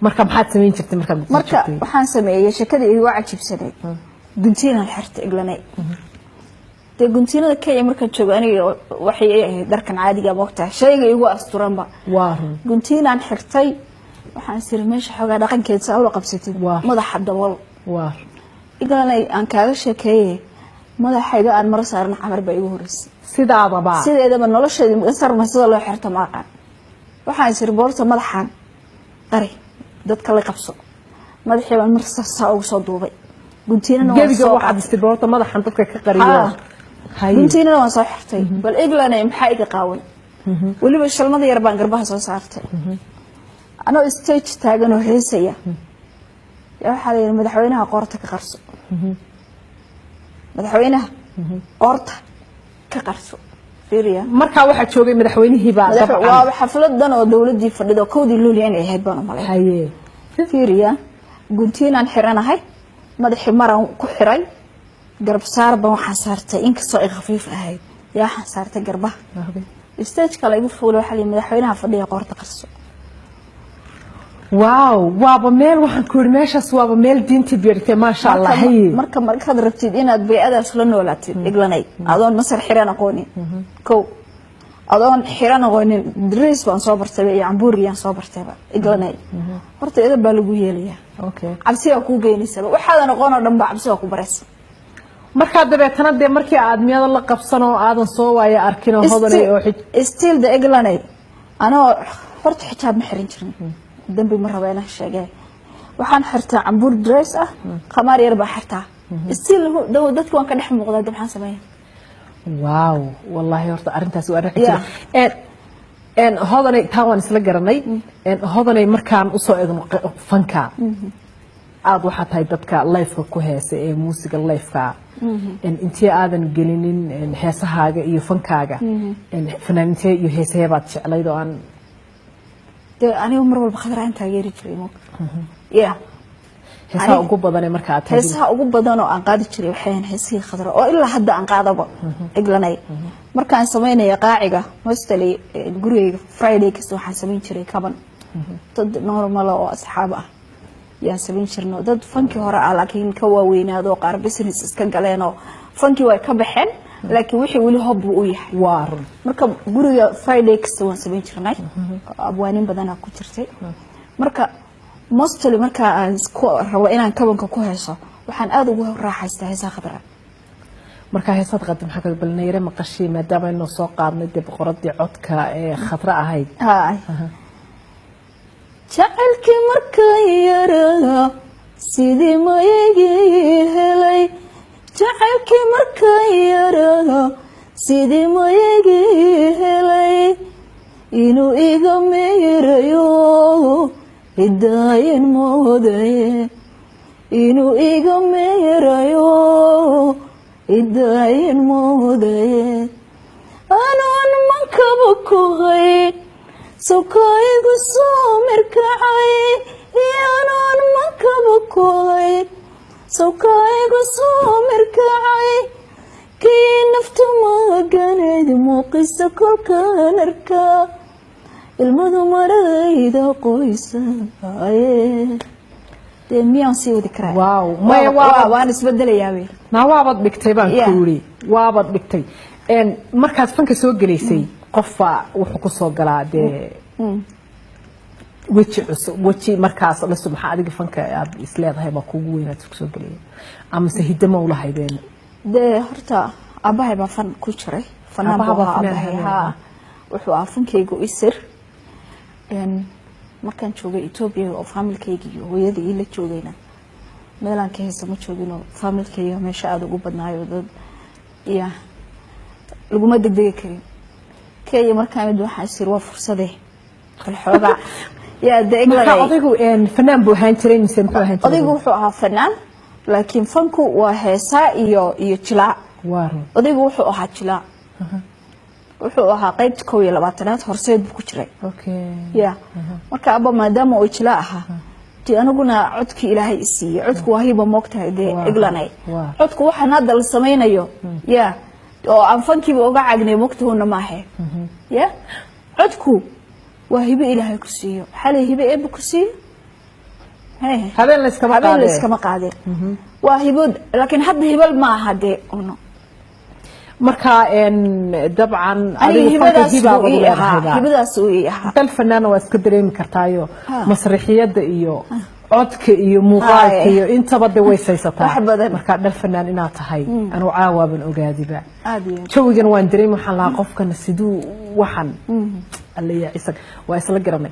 marka maxaad sameyn jirtay marka waxaan sameeyay shakada igu cajibsanay guntiina xirta iglanay de guntiinada Kenya marka joogo aniga waxay ahayd darkan caadiga moogtaa shayga igu asturanba guntiinaan xirtay waxaan sir meesha xogaa dhaqankeed saa ula qabsatay madaxa dabal iglanay aan kaaga sheekeeyay madaxayga aan mar saaran camar bay igu horeysay sideedaba nolosheeda ma sarmasada loo xirto ma aqaan waxaan sir boorta madaxan qari dadka la qabso madaxii baan mar saa ugu soo duubay guntiinana waxaad istiboorta madaxan dadka ka qariyo guntiinana waan soo xirtay bal iglanay maxay iga qaawan waliba shalmada yar baan garbaha soo saartay anoo stage taagan oo heesaya yaa waxa la yiri madaxweynaha qoorta ka qarso madaxweynaha qoorta ka qarso fiiriya marka waxa joogay madaxweynihii baa waa xafladan oo dawladii fadhido koodii looli inay ahayd baan u maleeyay fiiriya guntiinaan xiranahay madaxii maran ku xiray garb saar baan waxa saartay inkastoo ay khafiif ahayd yaa waxa saartay garbaha stage kale igu fuulay waxa la madaxweynaha fadhiya qoorta qarso واو وابا ميل waxaan ku yiri meeshaas waaba meel diinta beertay ma sha Allah marka rabtid inaad bay'adaas la noolaatid iglanay adoon masar xiran aqoonin ko adoon xiran aqoonin dress baan soo bartay iyo cambuuriyaan soo bartay iglanay horta ida baa lagu yeelaya cabsiga ku geynaysa waxaadan aqoon oo dhan baa cabsiga ku baraysa marka dabeetana de markii aad miyada la qabsano aadan soo waaya arkin oo hodanay oo still the iglanay ana horta xijaab ma xiran jirin dambi ma rabayna sheegay waxaan xirtaa cambuur dress ah qamaar yar baa xirtaa still dadku waan ka dhex muuqdaa dabxaan sameeyay waaw wallahi horta arintaas waa raaxay hodanay taan waan isla garanay hodanay markaan u soo eegno fanka aad waxa tahay dadka live-ka ku heesa ee muusiga live-ka intii aadan gelinin heesahaaga iyo fankaaga fanaaniinta iyo heesayabaad jeclayd oo aan أنا عمر والبخضراء أنت غير جريمك يا هسا أقوب بدن مركا هسا أقوب بدن وأنقاد جري وحين هسي خضراء وإلا حد أنقاد أبو إقلناي مركا سمينا يا قاعدة مستلي جري فرايدي كسو حسبين جري كمان ضد نورمال وأصحابه يا سبين شرنا ضد فنكي هراء لكن كواوين هذا قارب بسنس إسكنجلينو فنكي ويكبحن لكن وحي ولي هب ويح وار marka guriga Friday kasta waan sameyn jirnay abwaanin badan ku jirtay marka mostly marka aan isku rabo inaan kabanka ku heeso waxaan aad ugu raaxaystaa heesaha khadra marka heesaha qad maxaa ka balneeyay maqashii maadaama inuu soo qaadnay dib qoradii codka ee khadra ahayd jacaylki marka yara sidii ma igi helay jacaylki marka yara sidii ma igi helay inuu iga meerayo hidaayin moodaye inuu iga meerayo hidaayin moodaye anoon mankaba ku hay sokaygu soo mirkacay anoon mankaba ku hay sokaygu soo mirkacay kii naftu maganeed muuqisa kolkaan arkaa ilmadu marayda qoysa dee miyaan sii wadi karaa waaw waan isbedelayaa waabad dhigtay baan ku yiri waabad dhigtay markaad fanka soo galeysay qofba wuxuu ku soo galaa dee weji markaas la subax adiga fanka aad isleedahay ba kugu weynaad ku soo galay ama sahidama u lahaydeen dee horta abahay baa fan ku jiray fanaan baa wuxuu afankaygu isir markaan joogay Ethiopia oo familkayga iyo hooyadii ila joogayna meelaan ka heeso ma joogino familkayga meesha aad ugu badnaayo dad laguma degdegi karin kay markaan mid waxa isir waa fursade xoogaa يا دقيقة أضيقو إن فنان بوهان ترين سمحوا هان أضيقو وحوها فنان لكن فنكو وهسا إيو تلا وارو أضيقو وحوها تلا وحوها قيبت كوي لباتنات هرسيد بكتري أوكي يا مركا أبا ما دام وإتلاها تي أنا قلنا عدك إلهي إسي عدك وهيبا موقتها دي إقلاني عدك وحن هذا السمين أيو يا أو فنكي بوقع عقني موقته نماهي يا عدكو وهيبة إلهي كرسيه حالي هيبة إيه بكرسيه habeen la iskama qaadeen waa hibad laakiin hadda hibal ma aha de ono marka dabcan adiga hibadaas uu yahay dal fanaan waa iska dareemi kartaayo masraxiyada iyo codka iyo muuqaalka iyo intaba de way saysataa marka dal fanaan inaad tahay anuu caawaaban ogaadiba jawigan waan dareemi waxaan lahaa qofkan siduu waxan alla yaa isag waa isla garanay